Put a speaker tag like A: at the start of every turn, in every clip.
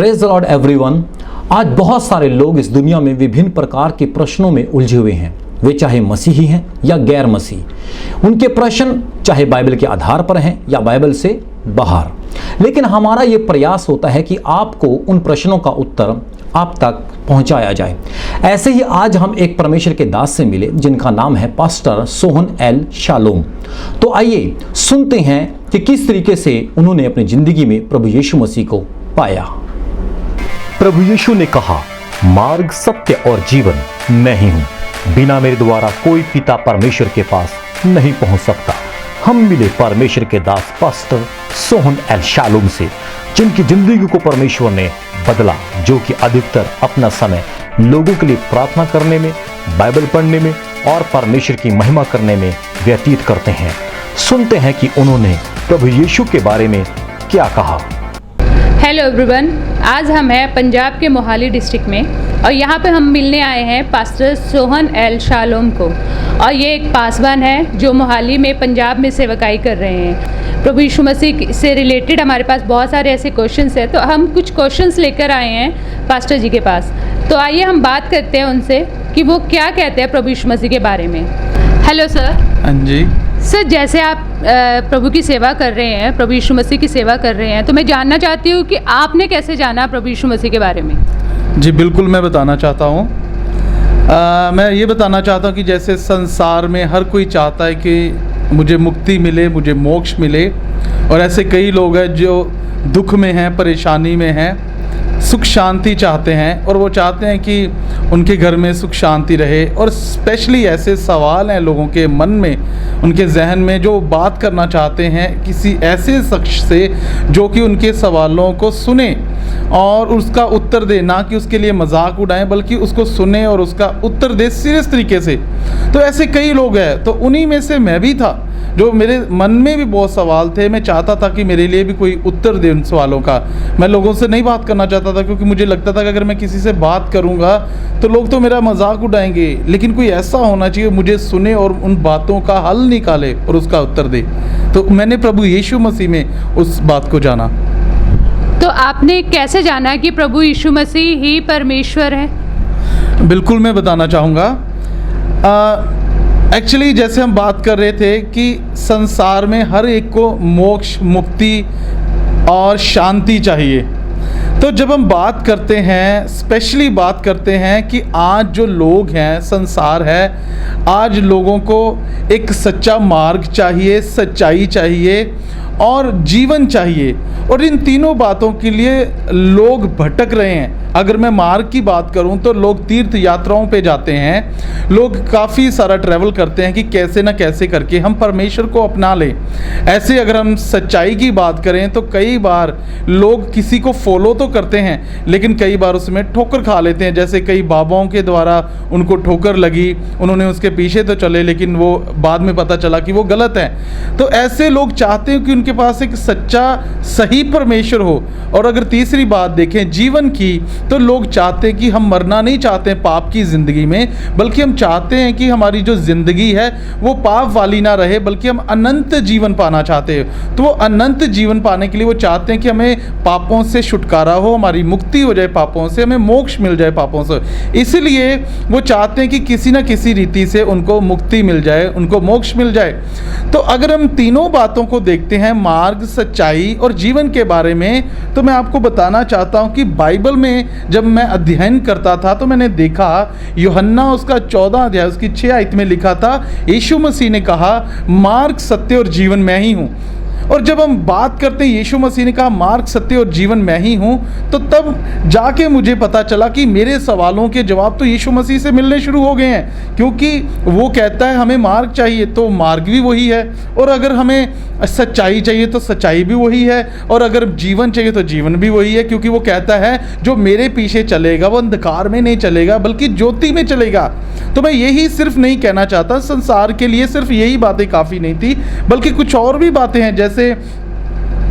A: Praise the Lord everyone. आज बहुत सारे लोग इस दुनिया में विभिन्न प्रकार के प्रश्नों में उलझे हुए हैं, वे चाहे मसीही हैं या गैर मसीही। उनके प्रश्न चाहे बाइबल के आधार पर हैं या बाइबल से बाहर। लेकिन हमारा ये प्रयास होता है कि आपको उन प्रश्नों का उत्तर आप तक पहुंचाया जाए। ऐसे ही आज हम एक परमेश्वर के दास से मिले जिनका नाम है पास्टर सोहन एल शालोम। तो आइए सुनते हैं कि किस तरीके से उन्होंने अपनी जिंदगी में प्रभु यीशु मसीह को पाया।
B: प्रभु यीशु ने कहा, मार्ग, सत्य और जीवन मैं ही हूं, बिना मेरे द्वारा कोई पिता परमेश्वर के पास नहीं पहुंच सकता। हम मिले परमेश्वर के दास पास्टर सोहन एल शालोम से, जिनकी जिंदगी को परमेश्वर ने बदला, जो कि अधिकतर अपना समय लोगों के लिए प्रार्थना करने में, बाइबल पढ़ने में और परमेश्वर की महिमा करने में व्यतीत करते हैं। सुनते हैं कि उन्होंने प्रभु यीशु के बारे में क्या कहा।
C: हेलो एवरीवन, आज हम हैं पंजाब के मोहाली डिस्ट्रिक्ट में और यहाँ पे हम मिलने आए हैं पास्टर सोहन एल शालोम को। और ये एक पासवान है जो मोहाली में पंजाब में सेवकाई कर रहे हैं। प्रभु यीशु मसीह से रिलेटेड हमारे पास बहुत सारे ऐसे क्वेश्चंस हैं, तो हम कुछ क्वेश्चंस लेकर आए हैं पास्टर जी के पास। तो आइए हम बात करते हैं उनसे कि वो क्या कहते हैं प्रभु यीशु मसीह के बारे में। Hello sir.
D: हाँ जी
C: सर, जैसे आप प्रभु की सेवा कर रहे हैं, प्रभु यीशु मसीह की सेवा कर रहे हैं, तो मैं जानना चाहती हूँ कि आपने कैसे जाना प्रभु यीशु मसीह के बारे में।
D: जी बिल्कुल, मैं बताना चाहता हूँ। मैं ये बताना चाहता हूँ कि जैसे संसार में हर कोई चाहता है कि मुझे मुक्ति मिले, मुझे मोक्ष मिले, और ऐसे कई लोग हैं जो दुख में हैं, परेशानी में हैं, सुख शांति चाहते हैं, और वो चाहते हैं कि उनके घर में सुख शांति रहे। और स्पेशली ऐसे सवाल हैं लोगों के मन में, उनके जहन में, जो बात करना चाहते हैं किसी ऐसे शख्स से जो कि उनके सवालों को सुने और उसका उत्तर दे, ना कि उसके लिए मजाक उड़ाएं, बल्कि उसको सुने और उसका उत्तर दे सीरियस तरीके से। तो ऐसे कई लोग हैं, तो उन्हीं में से मैं भी था, जो मेरे मन में भी बहुत सवाल थे। मैं चाहता था कि मेरे लिए भी कोई उत्तर दे उन सवालों का। मैं लोगों से नहीं बात करना चाहता था, क्योंकि मुझे लगता था कि अगर मैं किसी से बात करूंगा तो लोग तो मेरा मजाक उड़ाएंगे, लेकिन कोई ऐसा होना चाहिए मुझे सुने और उन बातों का हल निकाले और उसका उत्तर दे। तो मैंने प्रभु यीशु मसीह में उस बात को जाना।
C: तो आपने कैसे जाना कि प्रभु यीशु मसीह ही परमेश्वर है?
D: बिल्कुल, मैं बताना चाहूँगा। एक्चुअली जैसे हम बात कर रहे थे कि संसार में हर एक को मोक्ष, मुक्ति और शांति चाहिए। तो जब हम बात करते हैं, स्पेशली बात करते हैं कि आज जो लोग हैं, संसार है, आज लोगों को एक सच्चा मार्ग चाहिए, सच्चाई चाहिए और जीवन चाहिए, और इन तीनों बातों के लिए लोग भटक रहे हैं। अगर मैं मार्ग की बात करूं तो लोग तीर्थ यात्राओं पे जाते हैं, लोग काफ़ी सारा ट्रैवल करते हैं कि कैसे ना कैसे करके हम परमेश्वर को अपना लें। ऐसे अगर हम सच्चाई की बात करें तो कई बार लोग किसी को फॉलो तो करते हैं, लेकिन कई बार उसमें ठोकर खा लेते हैं। जैसे कई बाबाओं के द्वारा उनको ठोकर लगी, उन्होंने उसके पीछे तो चले, लेकिन वो बाद में पता चला कि वो गलत है। तो ऐसे लोग चाहते हैं कि उनके पास एक सच्चा सही परमेश्वर हो। और अगर तीसरी बात देखें जीवन की, तो लोग चाहते हैं कि हम मरना नहीं चाहते हैं पाप की ज़िंदगी में, बल्कि हम चाहते हैं कि हमारी जो ज़िंदगी है वो पाप वाली ना रहे, बल्कि हम अनंत जीवन पाना चाहते हैं। तो वो अनंत जीवन पाने के लिए वो चाहते हैं कि हमें पापों से छुटकारा हो, हमारी मुक्ति हो जाए पापों से, हमें मोक्ष मिल जाए पापों से। इसीलिए वो चाहते हैं कि किसी न किसी रीति से उनको मुक्ति मिल जाए, उनको मोक्ष मिल जाए। तो अगर हम तीनों बातों को देखते हैं, मार्ग, सच्चाई और जीवन के बारे में, तो मैं आपको बताना चाहता हूँ कि बाइबल में जब मैं अध्ययन करता था तो मैंने देखा, यूहन्ना उसका 14 अध्याय उसकी 6 आयत में लिखा था, यीशु मसीह ने कहा, मार्ग, सत्य और जीवन मैं ही हूँ। और जब हम बात करते हैं यीशु मसीह ने कहा मार्ग, सत्य और जीवन मैं ही हूँ, तो तब जाके मुझे पता चला कि मेरे सवालों के जवाब तो यीशु मसीह से मिलने शुरू हो गए हैं। क्योंकि वो कहता है हमें मार्ग चाहिए तो मार्ग भी वही है, और अगर हमें सच्चाई चाहिए तो सच्चाई भी वही है, और अगर जीवन चाहिए तो जीवन भी वही है। क्योंकि वो कहता है जो मेरे पीछे चलेगा वो अंधकार में नहीं चलेगा बल्कि ज्योति में चलेगा। तो मैं यही सिर्फ नहीं कहना चाहता, संसार के लिए सिर्फ यही बातें काफ़ी नहीं थी, बल्कि कुछ और भी बातें हैं। जैसे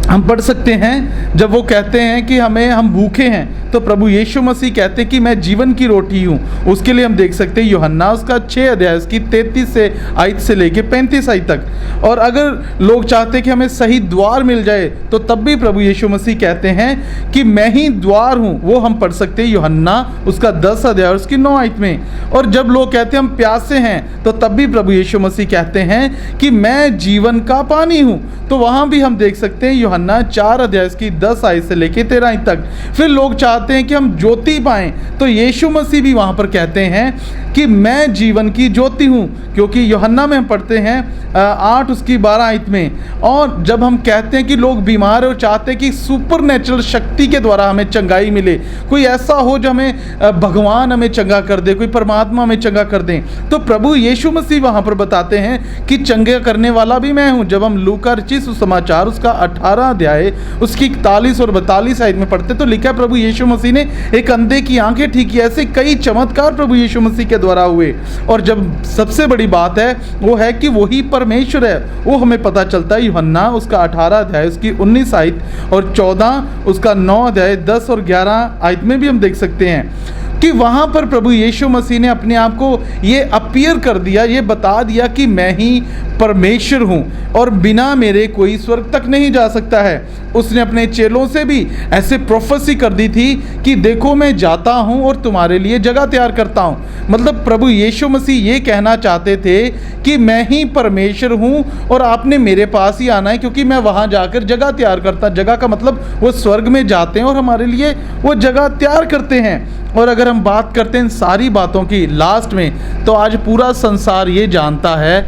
D: हम पढ़ सकते हैं जब वो कहते हैं कि हम भूखे हैं, तो प्रभु यीशु मसीह कहते हैं कि मैं जीवन की रोटी हूँ। उसके लिए हम देख सकते हैं यूहन्ना उसका 6 अध्याय उसकी 33 से आयत से लेके 35 आयत तक। और अगर लोग चाहते हैं कि हमें सही द्वार मिल जाए, तो तब भी प्रभु यीशु मसीह कहते हैं कि मैं ही द्वार हूँ। वो हम पढ़ सकते हैं यूहन्ना उसका 10 अध्याय उसकी 9 आयत में। और जब लोग कहते हैं हम प्यासे हैं, तो तब भी प्रभु यीशु मसीह कहते हैं कि मैं जीवन का पानी हूँ। तो वहाँ भी हम देख सकते हैं यूहन्ना 4 अध्याय की 10 आयत से लेके 13 आयत तक। फिर लोग चाहते हैं कि हम ज्योति पाएं, तो यीशु मसीह भी वहाँ पर कहते हैं कि मैं जीवन की ज्योति हूँ, क्योंकि यूहन्ना में हम पढ़ते हैं 8 उसकी 12 आयत में। और जब हम कहते हैं कि लोग बीमार है और चाहते हैं कि सुपर नेचुरल शक्ति के द्वारा हमें चंगाई मिले, कोई ऐसा हो जो हमें भगवान हमें चंगा कर दे, कोई परमात्मा हमें चंगा कर दे, तो प्रभु यीशु मसीह वहाँ पर बताते हैं कि चंगा करने वाला भी मैं हूँ। जब हम लूका रचित सुसमाचार उसका 18 अध्याय उसकी 41 और 42 आयत में पढ़ते, तो लिखा प्रभु यीशु मसीह ने एक अंधे की आंखें ठीक की। ऐसे कई चमत्कार प्रभु यीशु मसीह के द्वारा हुए। और जब सबसे बड़ी बात है वो है कि वही परमेश्वर है, वो हमें पता चलता है यूहन्ना उसका 18 अध्याय उसकी 19 आयत और 14 उसका 9 अध्याय 10 और 11 आयत में भी हम देख सकते हैं कि वहाँ पर प्रभु यीशु मसीह ने अपने आप को ये अपीयर कर दिया, ये बता दिया कि मैं ही परमेश्वर हूँ और बिना मेरे कोई स्वर्ग तक नहीं जा सकता है। उसने अपने चेलों से भी ऐसे प्रोफेसी कर दी थी कि देखो मैं जाता हूँ और तुम्हारे लिए जगह तैयार करता हूँ। मतलब प्रभु यीशु मसीह ये कहना चाहते थे कि मैं ही परमेश्वर हूँ और आपने मेरे पास ही आना है, क्योंकि मैं वहाँ जाकर जगह तैयार करता। जगह का मतलब वो स्वर्ग में जाते हैं और हमारे लिए वो जगह तैयार करते हैं। और अगर हम बात करते हैं इन सारी बातों की लास्ट में, तो आज पूरा संसार ये जानता है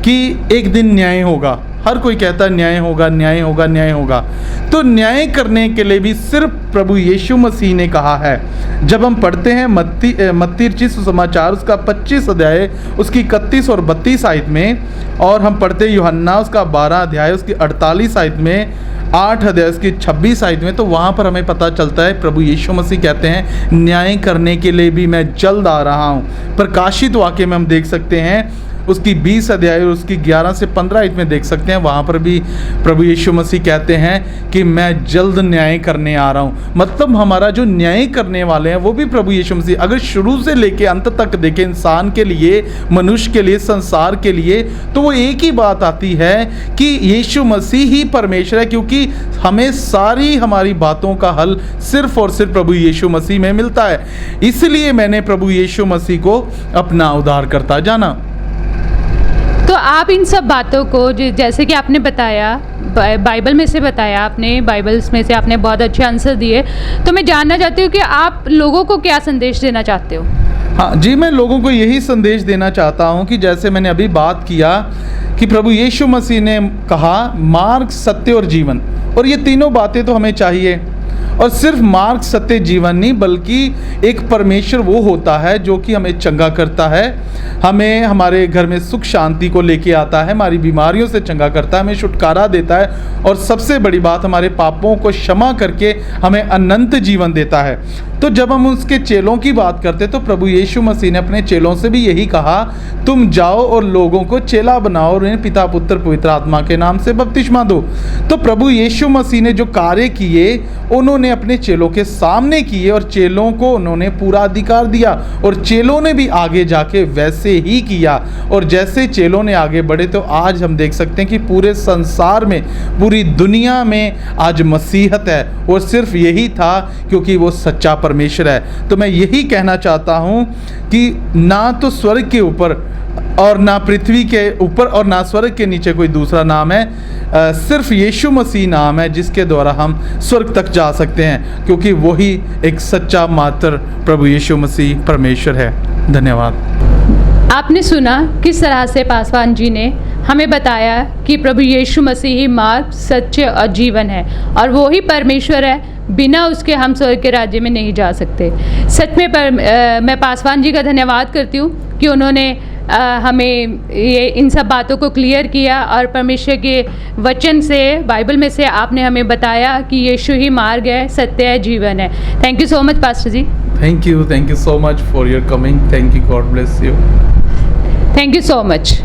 D: कि एक दिन न्याय होगा। हर कोई कहता है न्याय होगा, न्याय होगा, न्याय होगा। तो न्याय करने के लिए भी सिर्फ प्रभु यीशु मसीह ने कहा है। जब हम पढ़ते हैं मत्ती रचित सुसमाचार उसका 25 अध्याय उसकी 31 और 32 आयत में, और हम पढ़ते हैं यूहन्ना उसका 12 अध्याय उसकी 48 आयत में, 8 अध्याय उसकी 26 आयत में, तो वहाँ पर हमें पता चलता है प्रभु यीशु मसीह कहते हैं न्याय करने के लिए भी मैं जल्द आ रहा हूँ। प्रकाशित वाक्य में हम देख सकते हैं उसकी 20 अध्याय और उसकी 11 से 15 आयत में देख सकते हैं, वहाँ पर भी प्रभु यीशु मसीह कहते हैं कि मैं जल्द न्याय करने आ रहा हूँ। मतलब हमारा जो न्याय करने वाले हैं वो भी प्रभु यीशु मसीह। अगर शुरू से लेके अंत तक देखें इंसान के लिए, मनुष्य के लिए, संसार के लिए, तो वो एक ही बात आती है कि यीशु मसीह ही परमेश्वर है, क्योंकि हमें सारी हमारी बातों का हल सिर्फ और सिर्फ प्रभु यीशु मसीह में मिलता है। इसलिए मैंने प्रभु यीशु मसीह को अपना उद्धारकर्ता जाना।
C: तो आप इन सब बातों को जैसे कि आपने बताया, बाइबल में से बताया, आपने बाइबल्स में से आपने बहुत अच्छे आंसर दिए, तो मैं जानना चाहती हूँ कि आप लोगों को क्या संदेश देना चाहते हो?
D: हाँ जी, मैं लोगों को यही संदेश देना चाहता हूँ कि जैसे मैंने अभी बात किया कि प्रभु यीशु मसीह ने कहा मार्ग, सत्य और जीवन, और ये तीनों बातें तो हमें चाहिए। और सिर्फ मार्ग, सत्य, जीवन नहीं, बल्कि एक परमेश्वर वो होता है जो कि हमें चंगा करता है, हमें हमारे घर में सुख शांति को लेके आता है, हमारी बीमारियों से चंगा करता है, हमें छुटकारा देता है, और सबसे बड़ी बात हमारे पापों को क्षमा करके हमें अनंत जीवन देता है। तो जब हम उसके चेलों की बात करते तो प्रभु यीशु मसीह ने अपने चेलों से भी यही कहा, तुम जाओ और लोगों को चेला बनाओ और उन्हें पिता, पुत्र, पवित्र आत्मा के नाम से बपतिस्मा दो। तो प्रभु यीशु मसीह ने जो कार्य किए उन्होंने अपने चेलों के सामने किए, और चेलों को उन्होंने पूरा अधिकार दिया, और चेलों ने भी आगे जाके वैसे ही किया। और जैसे चेलों ने आगे बढ़े, तो आज हम देख सकते हैं कि पूरे संसार में, पूरी दुनिया में आज मसीहत है, और सिर्फ यही था क्योंकि वो सच्चा परमेश्वर है। तो मैं यही कहना चाहता हूँ कि ना तो स्वर्ग के ऊपर और ना पृथ्वी के ऊपर और ना स्वर्ग के नीचे कोई दूसरा नाम है, सिर्फ यीशु मसीह नाम है जिसके द्वारा हम स्वर्ग तक जा सकते हैं, क्योंकि वही एक सच्चा मात्र प्रभु यीशु मसीह परमेश्वर है। धन्यवाद।
C: आपने सुना किस तरह से पासवान जी ने हमें बताया कि प्रभु यीशु मसीह ही मार्ग, सत्य और जीवन है, और वो ही परमेश्वर है, बिना उसके हम स्वर्ग के राज्य में नहीं जा सकते। सच में मैं पासवान जी का धन्यवाद करती हूँ कि उन्होंने हमें ये इन सब बातों को क्लियर किया, और परमेश्वर के वचन से, बाइबल में से आपने हमें बताया कि यीशु ही मार्ग है, सत्य है, जीवन है। Thank you so much pastor ji.
D: Thank you so much for your coming. Thank you, God bless you.
C: Thank you so much.